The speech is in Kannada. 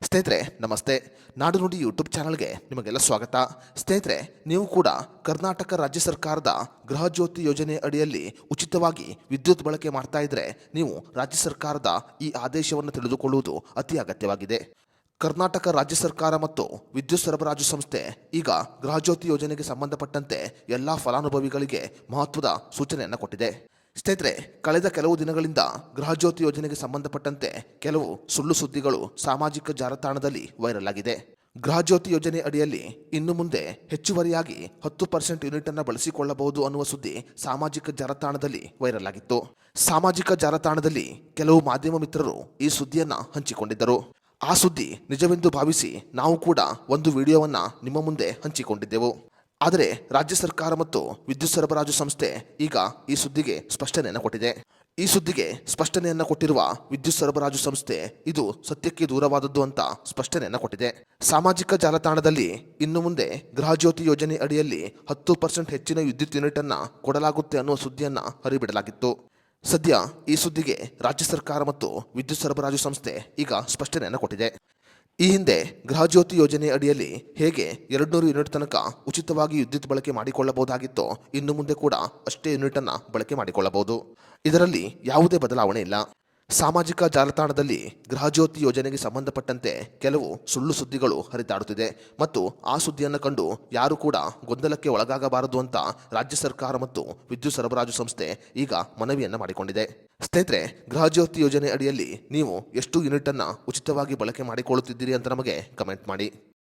ಸ್ನೇಹಿತರೆ ನಮಸ್ತೆ. ನಾಡು ನುಡಿ ಯೂಟ್ಯೂಬ್ ಚಾನಲ್ಗೆ ನಿಮಗೆಲ್ಲ ಸ್ವಾಗತ. ಸ್ನೇಹಿತರೆ, ನೀವು ಕೂಡ ಕರ್ನಾಟಕ ರಾಜ್ಯ ಸರ್ಕಾರದ ಗೃಹ ಜ್ಯೋತಿ ಯೋಜನೆ ಅಡಿಯಲ್ಲಿ ಉಚಿತವಾಗಿ ವಿದ್ಯುತ್ ಬಳಕೆ ಮಾಡ್ತಾ ಇದ್ರೆ ನೀವು ರಾಜ್ಯ ಸರ್ಕಾರದ ಈ ಆದೇಶವನ್ನು ತಿಳಿದುಕೊಳ್ಳುವುದು ಅತಿ ಅಗತ್ಯವಾಗಿದೆ. ಕರ್ನಾಟಕ ರಾಜ್ಯ ಸರ್ಕಾರ ಮತ್ತು ವಿದ್ಯುತ್ ಸರಬರಾಜು ಸಂಸ್ಥೆ ಈಗ ಗೃಹ ಜ್ಯೋತಿ ಯೋಜನೆಗೆ ಸಂಬಂಧಪಟ್ಟಂತೆ ಎಲ್ಲ ಫಲಾನುಭವಿಗಳಿಗೆ ಮಹತ್ವದ ಸೂಚನೆಯನ್ನು ಕೊಟ್ಟಿದೆ. ಸ್ನೇಹಿತರೆ, ಕಳೆದ ಕೆಲವು ದಿನಗಳಿಂದ ಗೃಹ ಜ್ಯೋತಿ ಯೋಜನೆಗೆ ಸಂಬಂಧಪಟ್ಟಂತೆ ಕೆಲವು ಸುಳ್ಳು ಸುದ್ದಿಗಳು ಸಾಮಾಜಿಕ ಜಾಲತಾಣದಲ್ಲಿ ವೈರಲ್ ಆಗಿದೆ. ಗೃಹ ಜ್ಯೋತಿ ಯೋಜನೆ ಅಡಿಯಲ್ಲಿ ಇನ್ನು ಮುಂದೆ ಹೆಚ್ಚುವರಿಯಾಗಿ 10% ಯೂನಿಟ್ ಅನ್ನು ಬಳಸಿಕೊಳ್ಳಬಹುದು ಅನ್ನುವ ಸುದ್ದಿ ಸಾಮಾಜಿಕ ಜಾಲತಾಣದಲ್ಲಿ ವೈರಲ್ ಆಗಿತ್ತು. ಸಾಮಾಜಿಕ ಜಾಲತಾಣದಲ್ಲಿ ಕೆಲವು ಮಾಧ್ಯಮ ಮಿತ್ರರು ಈ ಸುದ್ದಿಯನ್ನ ಹಂಚಿಕೊಂಡಿದ್ದರು. ಆ ಸುದ್ದಿ ನಿಜವೆಂದು ಭಾವಿಸಿ ನಾವು ಕೂಡ ಒಂದು ವಿಡಿಯೋವನ್ನ ನಿಮ್ಮ ಮುಂದೆ ಹಂಚಿಕೊಂಡಿದ್ದೆವು. ಆದರೆ ರಾಜ್ಯ ಸರ್ಕಾರ ಮತ್ತು ವಿದ್ಯುತ್ ಸರಬರಾಜು ಸಂಸ್ಥೆ ಈಗ ಈ ಸುದ್ದಿಗೆ ಸ್ಪಷ್ಟನೆಯನ್ನು ಕೊಟ್ಟಿದೆ. ಈ ಸುದ್ದಿಗೆ ಸ್ಪಷ್ಟನೆಯನ್ನು ಕೊಟ್ಟಿರುವ ವಿದ್ಯುತ್ ಸರಬರಾಜು ಸಂಸ್ಥೆ ಇದು ಸತ್ಯಕ್ಕೆ ದೂರವಾದದ್ದು ಅಂತ ಸ್ಪಷ್ಟನೆಯನ್ನು ಕೊಟ್ಟಿದೆ. ಸಾಮಾಜಿಕ ಜಾಲತಾಣದಲ್ಲಿ ಇನ್ನು ಮುಂದೆ ಗೃಹ ಜ್ಯೋತಿ ಯೋಜನೆ ಅಡಿಯಲ್ಲಿ 10% ಹೆಚ್ಚಿನ ವಿದ್ಯುತ್ ಯೂನಿಟ್ ಅನ್ನ ಕೊಡಲಾಗುತ್ತೆ ಅನ್ನುವ ಸುದ್ದಿಯನ್ನ ಹರಿಬಿಡಲಾಗಿತ್ತು. ಸದ್ಯ ಈ ಸುದ್ದಿಗೆ ರಾಜ್ಯ ಸರ್ಕಾರ ಮತ್ತು ವಿದ್ಯುತ್ ಸರಬರಾಜು ಸಂಸ್ಥೆ ಈಗ ಸ್ಪಷ್ಟನೆಯನ್ನು ಕೊಟ್ಟಿದೆ. ಈ ಹಿಂದೆ ಗೃಹ ಜ್ಯೋತಿ ಯೋಜನೆ ಅಡಿಯಲ್ಲಿ ಹೇಗೆ 200 ಯೂನಿಟ್ ತನಕ ಉಚಿತವಾಗಿ ವಿದ್ಯುತ್ ಬಳಕೆ ಮಾಡಿಕೊಳ್ಳಬಹುದಾಗಿತ್ತೋ ಇನ್ನು ಮುಂದೆ ಕೂಡ ಅಷ್ಟೇ ಯೂನಿಟ್ ಅನ್ನ ಬಳಕೆ ಮಾಡಿಕೊಳ್ಳಬಹುದು. ಇದರಲ್ಲಿ ಯಾವುದೇ ಬದಲಾವಣೆ ಇಲ್ಲ. ಸಾಮಾಜಿಕ ಜಾಲತಾಣದಲ್ಲಿ ಗೃಹ ಜ್ಯೋತಿ ಯೋಜನೆಗೆ ಸಂಬಂಧಪಟ್ಟಂತೆ ಕೆಲವು ಸುಳ್ಳು ಸುದ್ದಿಗಳು ಹರಿದಾಡುತ್ತಿದೆ ಮತ್ತು ಆ ಸುದ್ದಿಯನ್ನು ಕಂಡು ಯಾರು ಕೂಡ ಗೊಂದಲಕ್ಕೆ ಒಳಗಾಗಬಾರದು ಅಂತ ರಾಜ್ಯ ಸರ್ಕಾರ ಮತ್ತು ವಿದ್ಯುತ್ ಸರಬರಾಜು ಸಂಸ್ಥೆ ಈಗ ಮನವಿಯನ್ನು ಮಾಡಿಕೊಂಡಿದೆ. ಸ್ನೇಹಿತರೆ, ಗೃಹ ಜ್ಯೋತಿ ಯೋಜನೆ ಅಡಿಯಲ್ಲಿ ನೀವು ಎಷ್ಟು ಯೂನಿಟ್ ಅನ್ನ ಉಚಿತವಾಗಿ ಬಳಕೆ ಮಾಡಿಕೊಳ್ಳುತ್ತಿದ್ದೀರಿ ಅಂತ ನಮಗೆ ಕಮೆಂಟ್ ಮಾಡಿ.